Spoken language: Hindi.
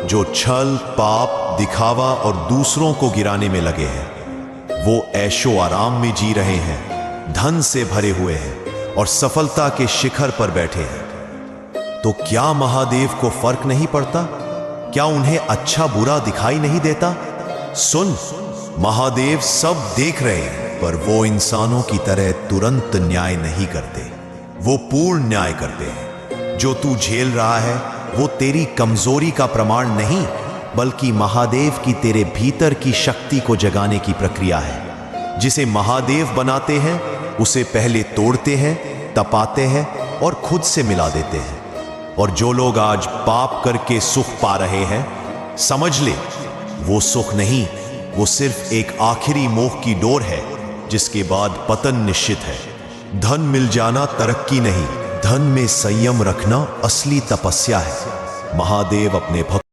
जो छल, पाप, दिखावा और दूसरों को गिराने में लगे हैं। वो ऐशो आराम में जी रहे हैं, धन से भरे हुए हैं और सफलता के शिखर पर बैठे हैं। तो क्या महादेव को फर्क नहीं पड़ता? क्या उन्हें अच्छा बुरा दिखाई नहीं देता? सुन, महादेव सब देख रहे हैं, पर वो इंसानों की तरह तुरंत न्याय नहीं करते। वो पूर्ण न्याय करते हैं। जो तू झेल रहा है वो तेरी कमजोरी का प्रमाण नहीं, बल्कि महादेव की तेरे भीतर की शक्ति को जगाने की प्रक्रिया है। जिसे महादेव बनाते हैं उसे पहले तोड़ते हैं, तपाते हैं और खुद से मिला देते हैं। और जो लोग आज पाप करके सुख पा रहे हैं, समझ ले, वो सुख नहीं, वो सिर्फ एक आखिरी मोह की डोर है, जिसके बाद पतन निश्चित है। धन मिल जाना तरक्की नहीं, धन में संयम रखना असली तपस्या है। महादेव अपने भक्त